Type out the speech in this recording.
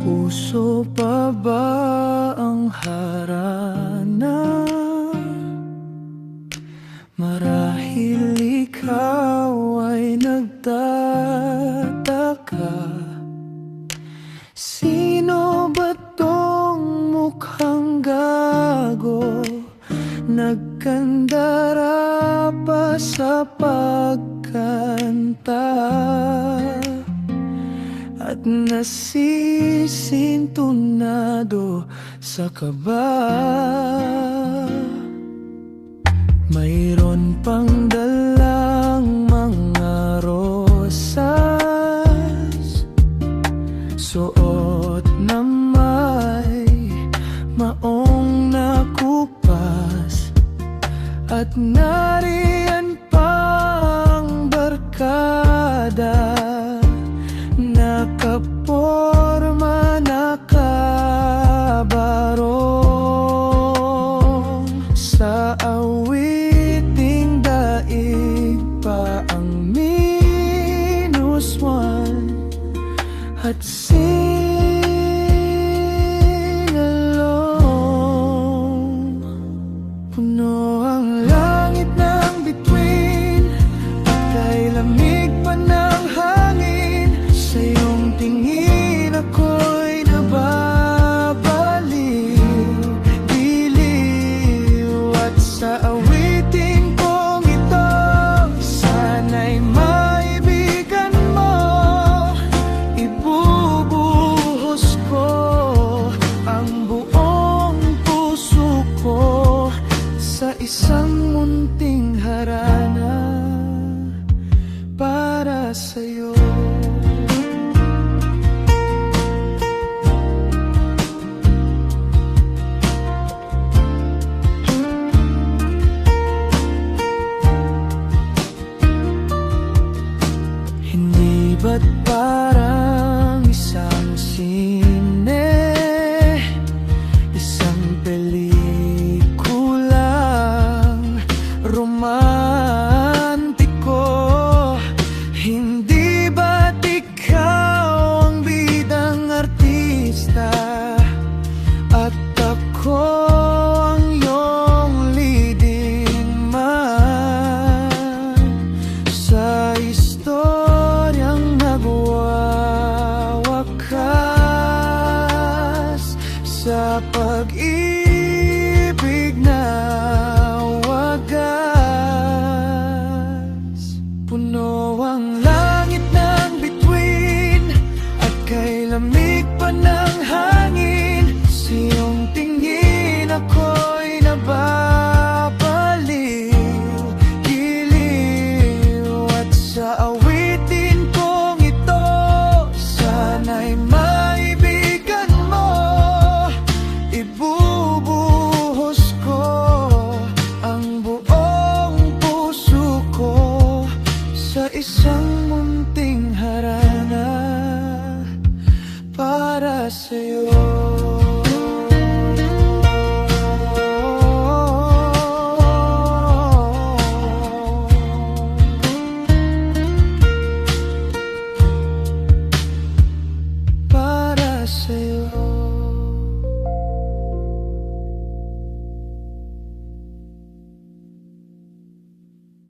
Uso pa ba ang harana? Marahil ikaw ay nagtataka, sino ba tong mukhang gago? Nagkandara pa sa pagkanta at nasisintunado sa kaba. Mayroon pang dalang mga rosas, suot na may maong nakupas, at nariyan pang barkada, nakaporma, nakabarong. Sa awiting daig pa ang -1 at sing along. Puno ang langit ng bituin at kay lamig pa ng hangin. Sa iyong tingin ako'y nababaliw-biliw, at sa awitin kong ito sana'y maibigan mo. Ibubuhos ko ang buong puso ko sa isang munting harana para sa'yo. Hindi ba't parang isang sine, isang pelikulang romantiko? Hindi ba't ikaw ang bidang artista at ako ang iyong leading man sa istoryang nagwawakas, sa pag-ibig na wagas? Puno ang langit ng bituin at kay lamig pa ng hangin. Sa iyong tingin ako'y nababaliw-giliw, at sa awitin kong ito sana'y maibigan mo. Ibubuhos ko ang buong puso ko sa isang munting harana para sa'yo.